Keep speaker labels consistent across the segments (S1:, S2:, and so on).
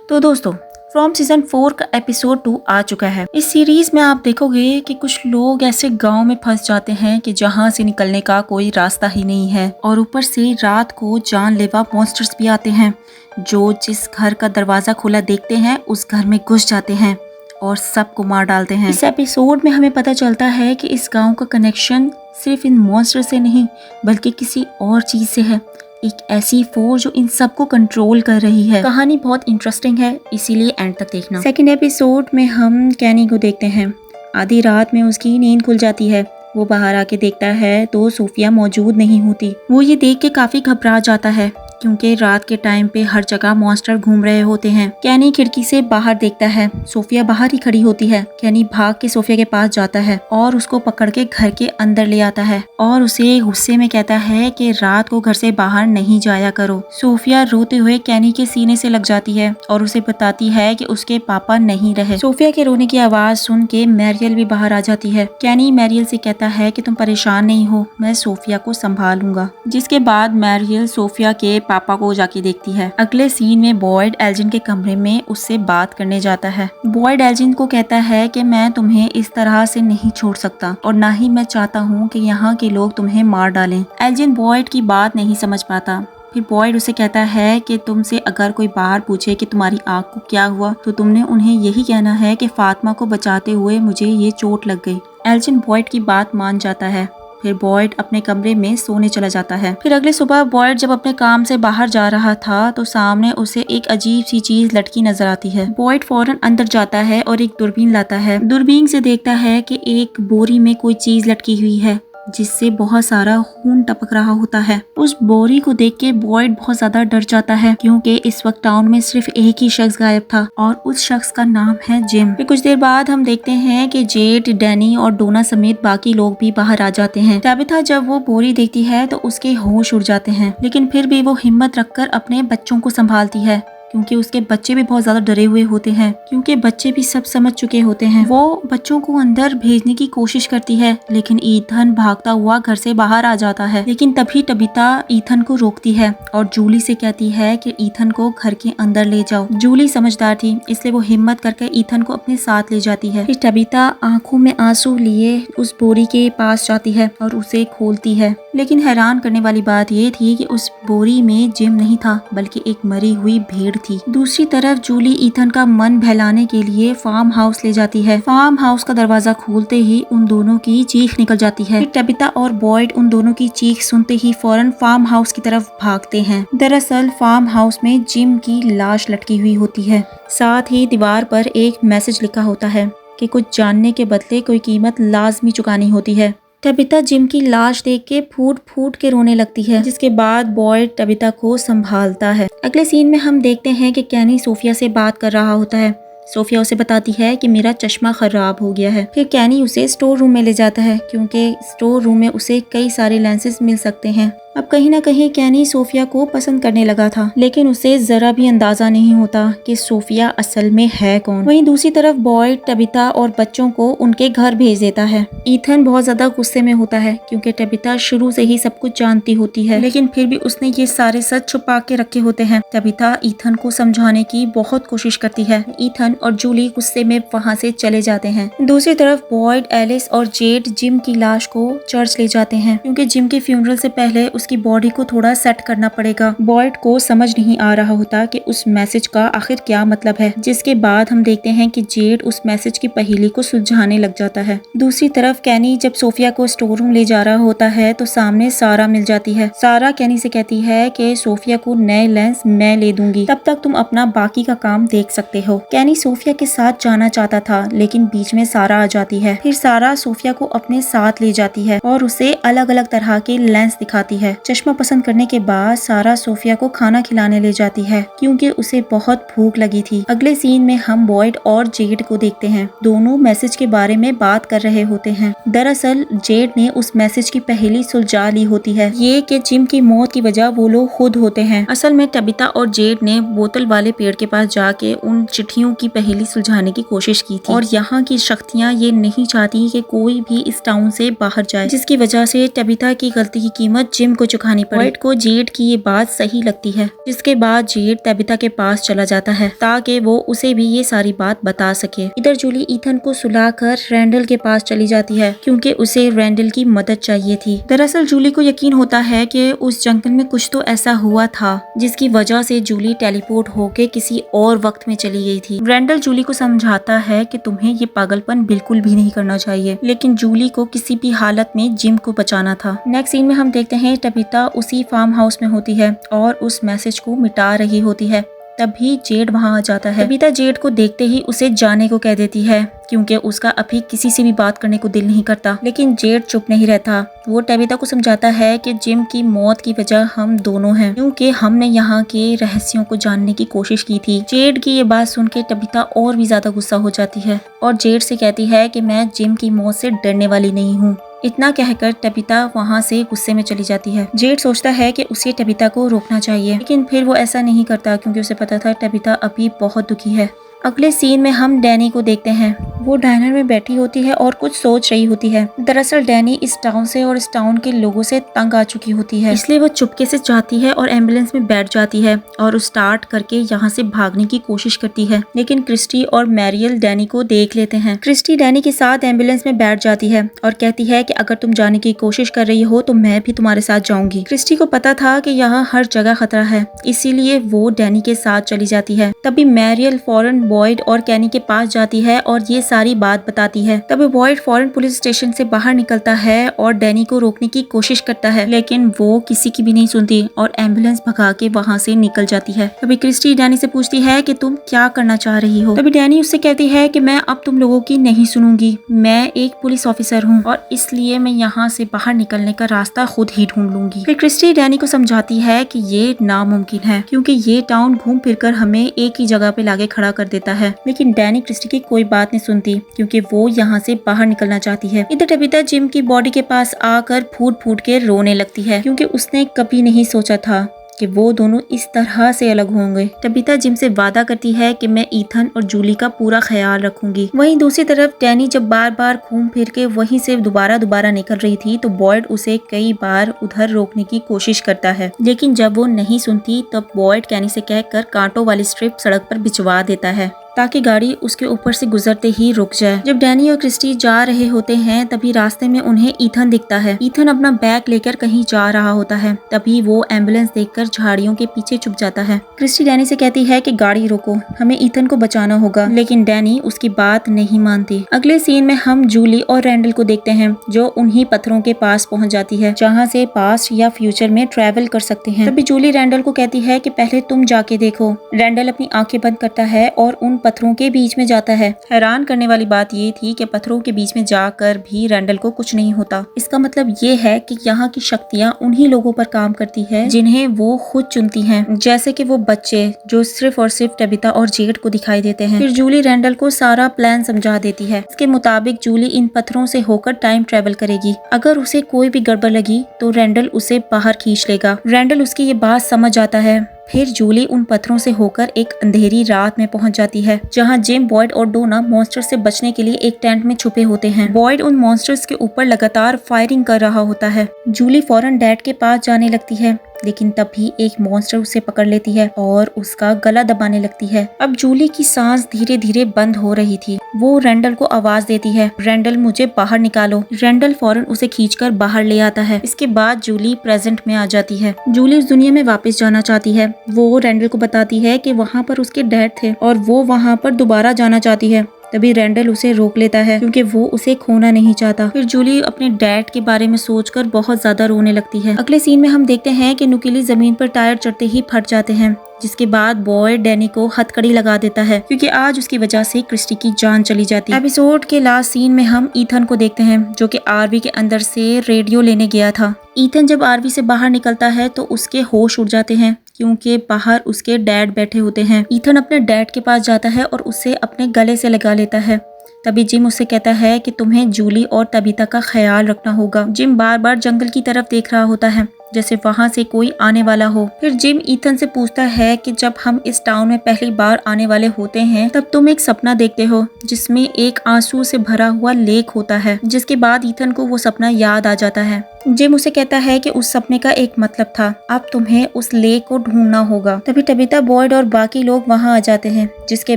S1: तो दोस्तों from season 4 का एपिसोड 2 आ चुका है। इस सीरीज में आप देखोगे कि कुछ लोग ऐसे गांव में फंस जाते हैं कि जहां से निकलने का कोई रास्ता ही नहीं है और ऊपर से रात को जानलेवा मॉन्स्टर्स भी आते हैं जो जिस घर का दरवाजा खुला देखते हैं उस घर में घुस जाते हैं और सबको मार डालते हैं। इस एपिसोड में हमें पता चलता है कि इस गांव का कनेक्शन सिर्फ इन मॉन्स्टर से नहीं बल्कि किसी और चीज से है, एक ऐसी फोर्स जो इन सबको कंट्रोल कर रही है। कहानी बहुत इंटरेस्टिंग है, इसीलिए एंड तक देखना। सेकंड एपिसोड में हम कैनी को देखते हैं। आधी रात में उसकी नींद खुल जाती है। वो बाहर आके देखता है तो सोफिया मौजूद नहीं होती। वो ये देख के काफी घबरा जाता है क्योंकि रात के टाइम पे हर जगह मॉन्स्टर घूम रहे होते हैं। कैनी खिड़की से बाहर देखता है, सोफिया बाहर ही खड़ी होती है। कैनी भाग के सोफिया के पास जाता है और उसको पकड़ के घर के अंदर ले आता है और उसे गुस्से में कहता है कि रात को घर से बाहर नहीं जाया करो। सोफिया रोते हुए कैनी के सीने से लग जाती है और उसे बताती है कि उसके पापा नहीं रहे। सोफिया के रोने की आवाज सुन के मैरियल भी बाहर आ जाती है। कैनी मैरियल से कहता है कि तुम परेशान नहीं हो, मैं सोफिया को संभालूंगा। जिसके बाद मैरियल सोफिया के पापा को जाके देखती है। अगले सीन में बॉयड एल्जिन के कमरे में उससे बात करने जाता है। बॉयड एल्जिन को कहता है कि मैं तुम्हें इस तरह से नहीं छोड़ सकता और ना ही मैं चाहता हूँ कि यहाँ के लोग तुम्हें मार डालें। एल्जिन बॉयड की बात नहीं समझ पाता। फिर बॉयड उसे कहता है कि तुमसे अगर कोई बाहर पूछे कि तुम्हारी आँख को क्या हुआ तो तुमने उन्हें यही कहना है कि फातिमा को बचाते हुए मुझे ये चोट लग गई। एल्जिन बॉयड की बात मान जाता है। फिर बॉयड अपने कमरे में सोने चला जाता है। फिर अगले सुबह बॉयड जब अपने काम से बाहर जा रहा था तो सामने उसे एक अजीब सी चीज लटकी नजर आती है। बॉयड फौरन अंदर जाता है और एक दूरबीन लाता है। दूरबीन से देखता है कि एक बोरी में कोई चीज लटकी हुई है जिससे बहुत सारा खून टपक रहा होता है। उस बोरी को देख के बॉयड बहुत ज्यादा डर जाता है क्योंकि इस वक्त टाउन में सिर्फ एक ही शख्स गायब था और उस शख्स का नाम है जिम। फिर कुछ देर बाद हम देखते हैं कि जेड, डैनी और डोना समेत बाकी लोग भी बाहर आ जाते हैं। टैबिथा जब वो बोरी देखती है तो उसके होश उड़ जाते हैं, लेकिन फिर भी वो हिम्मत रखकर अपने बच्चों को संभालती है क्योंकि उसके बच्चे भी बहुत ज्यादा डरे हुए होते हैं क्योंकि बच्चे भी सब समझ चुके होते हैं। वो बच्चों को अंदर भेजने की कोशिश करती है लेकिन ईथन भागता हुआ घर से बाहर आ जाता है। लेकिन तभी टबिता ईथन को रोकती है और जूली से कहती है कि ईथन को घर के अंदर ले जाओ। जूली समझदार थी इसलिए वो हिम्मत करके ईथन को अपने साथ ले जाती है। फिर टबिता आंखों में आंसू लिए उस बोरी के पास जाती है और उसे खोलती है। लेकिन हैरान करने वाली बात ये थी कि उस बोरी में जिम नहीं था बल्कि एक मरी हुई भेड़ थी। दूसरी तरफ जूली ईथन का मन बहलाने के लिए फार्म हाउस ले जाती है। फार्म हाउस का दरवाजा खोलते ही उन दोनों की चीख निकल जाती है। फिर टबिता और बॉयड उन दोनों की चीख सुनते ही फौरन फार्म हाउस की तरफ भागते हैं। दरअसल फार्म हाउस में जिम की लाश लटकी हुई होती है। साथ ही दीवार पर एक मैसेज लिखा होता है कि कुछ जानने के बदले कोई कीमत लाजमी चुकानी होती है। टबिता जिम की लाश देख के फूट फूट के रोने लगती है, जिसके बाद बॉयड टबिता को संभालता है। अगले सीन में हम देखते हैं कि कैनी सोफिया से बात कर रहा होता है। सोफिया उसे बताती है कि मेरा चश्मा खराब हो गया है। फिर कैनी उसे स्टोर रूम में ले जाता है क्योंकि स्टोर रूम में उसे कई सारे लेंसेज मिल सकते हैं। अब कहीं ना कहीं कैनी सोफिया को पसंद करने लगा था, लेकिन उसे जरा भी अंदाजा नहीं होता कि सोफिया असल में है कौन। वहीं दूसरी तरफ बॉयड टबिता और बच्चों को उनके घर भेज देता है। ईथन बहुत ज्यादा गुस्से में होता है क्योंकि टबिता शुरू से ही सब कुछ जानती होती है, लेकिन फिर भी उसने ये सारे सच छुपा के रखे होते हैं। टबिता ईथन को समझाने की बहुत कोशिश करती है। ईथन और जूली गुस्से में वहाँ से चले जाते हैं। दूसरी तरफ बॉयड, एलिस और जेड जिम की लाश को चर्च ले जाते हैं क्योंकि जिम के फ्यूनरल से पहले उसकी बॉडी को थोड़ा सेट करना पड़ेगा। बॉयड को समझ नहीं आ रहा होता कि उस मैसेज का आखिर क्या मतलब है, जिसके बाद हम देखते हैं कि जेड उस मैसेज की पहेली को सुलझाने लग जाता है। दूसरी तरफ कैनी जब सोफिया को स्टोर रूम ले जा रहा होता है तो सामने सारा मिल जाती है। सारा कैनी से कहती है कि सोफिया को नए लेंस मैं ले दूंगी, तब तक तुम अपना बाकी का काम देख सकते हो। कैनी सोफिया के साथ जाना चाहता था लेकिन बीच में सारा आ जाती है। फिर सारा सोफिया को अपने साथ ले जाती है और उसे अलग अलग तरह के लेंस दिखाती है। चश्मा पसंद करने के बाद सारा सोफिया को खाना खिलाने ले जाती है क्योंकि उसे बहुत भूख लगी थी। अगले सीन में हम बॉयड और जेड को देखते हैं। दोनों मैसेज के बारे में बात कर रहे होते हैं। दरअसल जेड ने उस मैसेज की पहेली सुलझा ली होती है, ये कि जिम की मौत की वजह वो लोग खुद होते हैं। असल में टबिता और जेड ने बोतल वाले पेड़ के पास जाके उन चिट्ठियों की पहेली सुलझाने की कोशिश की थी और यहाँ की शक्तियाँ ये नहीं चाहती कि कोई भी इस टाउन से बाहर जाए, जिसकी वजह से टबिता की गलती की कीमत जिम को चुकानी पड़े। बॉयड को जेड की ये बात सही लगती है, जिसके बाद जेड तबिता के पास चला जाता है ताकि वो उसे भी ये सारी बात बता सके। इधर जूली ईथन को सुलाकर रैंडल के पास चली जाती है क्योंकि उसे रैंडल की मदद चाहिए थी। दरअसल जूली को यकीन होता है कि उस जंगल में कुछ तो ऐसा हुआ था जिसकी वजह से जूली टेलीपोर्ट होके किसी और वक्त में चली गई थी। रैंडल जूली को समझाता है कि तुम्हें ये पागलपन बिल्कुल भी नहीं करना चाहिए, लेकिन जूली को किसी भी हालत में जिम को बचाना था। नेक्स्ट सीन में हम देखते हैं तबिता उसी फार्म हाउस में होती है और उस मैसेज को मिटा रही होती है। तभी जेड वहां आ जाता है। तबिता जेड को देखते ही उसे जाने को कह देती है क्योंकि उसका अभी किसी से भी बात करने को दिल नहीं करता, लेकिन जेड चुप नहीं रहता। वो तबिता को समझाता है कि जिम की मौत की वजह हम दोनों हैं क्योंकि हमने यहाँ के रहस्यों को जानने की कोशिश की थी। जेड की ये बात सुन के तबिता और भी ज्यादा गुस्सा हो जाती है और जेड से कहती है कि मैं जिम की मौत से डरने वाली नहीं हूँ। इतना कहकर तबिता वहां से गुस्से में चली जाती है। जेड सोचता है कि उसे तबिता को रोकना चाहिए, लेकिन फिर वो ऐसा नहीं करता क्योंकि उसे पता था तबिता अभी बहुत दुखी है। अगले सीन में हम डैनी को देखते हैं। वो डाइनर में बैठी होती है और कुछ सोच रही होती है। दरअसल डैनी इस टाउन से और इस टाउन के लोगों से तंग आ चुकी होती है, इसलिए वो चुपके से जाती है और एम्बुलेंस में बैठ जाती है और स्टार्ट करके यहाँ से भागने की कोशिश करती है। लेकिन क्रिस्टी और मैरियल डैनी को देख लेते हैं। क्रिस्टी डैनी के साथ एम्बुलेंस में बैठ जाती है और कहती है कि अगर तुम जाने की कोशिश कर रही हो तो मैं भी तुम्हारे साथ जाऊंगी। क्रिस्टी को पता था कि यहाँ हर जगह खतरा है, इसीलिए वो डैनी के साथ चली जाती है। तभी मैरियल फौरन बॉयड और कैनी के पास जाती है और ये सारी बात बताती है। तभी बॉयड फौरन पुलिस स्टेशन से बाहर निकलता है और डैनी को रोकने की कोशिश करता है, लेकिन वो किसी की भी नहीं सुनती और एम्बुलेंस भगा के वहाँ से निकल जाती है। तभी क्रिस्टी डैनी से पूछती है कि तुम क्या करना चाह रही हो। तभी डैनी उससे कहती है कि मैं अब तुम लोगों की नहीं सुनूंगी, मैं एक पुलिस ऑफिसर हूँ और इसलिए मैं यहाँ से बाहर निकलने का रास्ता खुद ही ढूंढ लूंगी। फिर क्रिस्टी डैनी को समझाती है कि ये नामुमकिन है क्योंकि ये टाउन घूम फिर कर हमें एक ही जगह पे लाके खड़ा कर देता है, लेकिन डैनी क्रिस्टी की कोई बात नहीं सुनती क्योंकि वो यहाँ से बाहर निकलना चाहती है। इधर तबिता जिम की बॉडी के पास आकर फूट फूट के रोने लगती है क्योंकि उसने कभी नहीं सोचा था कि वो दोनों इस तरह से अलग होंगे। तबिता जिम से वादा करती है कि मैं ईथन और जूली का पूरा ख्याल रखूंगी। वहीं दूसरी तरफ डैनी जब बार बार घूम फिर के वहीं से दोबारा निकल रही थी तो बॉयड उसे कई बार उधर रोकने की कोशिश करता है, लेकिन जब वो नहीं सुनती तब बॉयड कैनी से कहकर कांटों वाली स्ट्रिप सड़क पर बिछवा देता है ताकि गाड़ी उसके ऊपर से गुजरते ही रुक जाए। जब डैनी और क्रिस्टी जा रहे होते हैं तभी रास्ते में उन्हें ईथन दिखता है। ईथन अपना बैग लेकर कहीं जा रहा होता है, तभी वो एम्बुलेंस देखकर झाड़ियों के पीछे छुप जाता है। क्रिस्टी डैनी से कहती है कि गाड़ी रोको, हमें ईथन को बचाना होगा, लेकिन डैनी उसकी बात नहीं मानती। अगले सीन में हम जूली और रैंडल को देखते हैं जो उन्हीं पत्थरों के पास पहुँच जाती है जहाँ से पास्ट या फ्यूचर में ट्रेवल कर सकते हैं। तभी जूली रैंडल को कहती है कि पहले तुम जाके देखो। रैंडल अपनी आंखें बंद करता है और उन पत्थरों के बीच में जाता है। हैरान करने वाली बात ये थी कि पत्थरों के बीच में जाकर भी रैंडल को कुछ नहीं होता। इसका मतलब ये है कि यहाँ की शक्तियाँ उन्हीं लोगों पर काम करती है जिन्हें वो खुद चुनती हैं, जैसे कि वो बच्चे जो सिर्फ और सिर्फ तबिता और जेड को दिखाई देते हैं। फिर जूली रैंडल को सारा प्लान समझा देती है। इसके मुताबिक जूली इन पत्थरों से होकर टाइम ट्रेवल करेगी। अगर उसे कोई भी गड़बड़ लगी तो रैंडल उसे बाहर खींच लेगा। रैंडल उसकी ये बात समझ जाता है। फिर जूली उन पत्थरों से होकर एक अंधेरी रात में पहुंच जाती है जहां जिम, बॉयड और डोना मॉन्स्टर से बचने के लिए एक टेंट में छुपे होते हैं। बॉयड उन मॉन्स्टर्स के ऊपर लगातार फायरिंग कर रहा होता है। जूली फौरन डैड के पास जाने लगती है, लेकिन तभी एक मॉन्स्टर उसे पकड़ लेती है और उसका गला दबाने लगती है। अब जूली की सांस धीरे धीरे बंद हो रही थी। वो रैंडल को आवाज देती है, रैंडल मुझे बाहर निकालो। रैंडल फौरन उसे खींचकर बाहर ले आता है। इसके बाद जूली प्रेजेंट में आ जाती है। जूली उस दुनिया में वापस जाना चाहती है। वो रैंडल को बताती है कि वहाँ पर उसके डैड थे और वो वहाँ पर दोबारा जाना चाहती है। तभी रैंडल उसे रोक लेता है क्योंकि वो उसे खोना नहीं चाहता। फिर जूली अपने डैड के बारे में सोचकर बहुत ज्यादा रोने लगती है। अगले सीन में हम देखते हैं कि नुकीली जमीन पर टायर चढ़ते ही फट जाते हैं, जिसके बाद बॉयड डैनी को हथकड़ी लगा देता है क्योंकि आज उसकी वजह से क्रिस्टी की जान चली जाती है। एपिसोड के लास्ट सीन में हम ईथन को देखते हैं जो कि आरवी के अंदर से रेडियो लेने गया था। ईथन जब आरवी से बाहर निकलता है तो उसके होश उड़ जाते हैं क्योंकि बाहर उसके डैड बैठे होते हैं। ईथन अपने डैड के पास जाता है और उसे अपने गले से लगा लेता है। तभी जिम उससे कहता है कि तुम्हें जूली और तबिता का ख्याल रखना होगा। जिम बार बार जंगल की तरफ देख रहा होता है जैसे वहाँ से कोई आने वाला हो। फिर जिम ईथन से पूछता है कि जब हम इस टाउन में पहली बार आने वाले होते हैं तब तुम एक सपना देखते हो जिसमें एक आंसू से भरा हुआ लेक होता है, जिसके बाद ईथन को वो सपना याद आ जाता है। जिम उसे कहता है कि उस सपने का एक मतलब था, अब तुम्हें उस लेक को ढूंढना होगा। तभी टबीता, बॉयड और बाकी लोग वहाँ आ जाते हैं, जिसके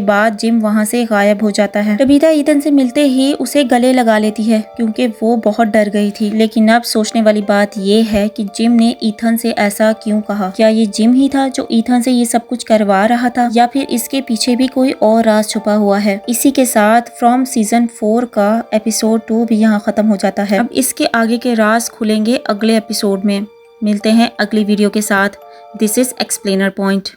S1: बाद जिम वहाँ से गायब हो जाता है। टबीता ईथन से मिलते ही उसे गले लगा लेती है क्योंकि वो बहुत डर गई थी। लेकिन अब सोचने वाली बात ये है कि जिम ने ईथन से ऐसा क्यों कहा? क्या ये जिम ही था जो ईथन से ये सब कुछ करवा रहा था, या फिर इसके पीछे भी कोई और राज छुपा हुआ है? इसी के साथ फ्रॉम सीजन 4 का एपिसोड 2 भी यहाँ खत्म हो जाता है। अब इसके आगे के राज खुलेंगे अगले एपिसोड में। मिलते हैं अगली वीडियो के साथ। This is explainer point.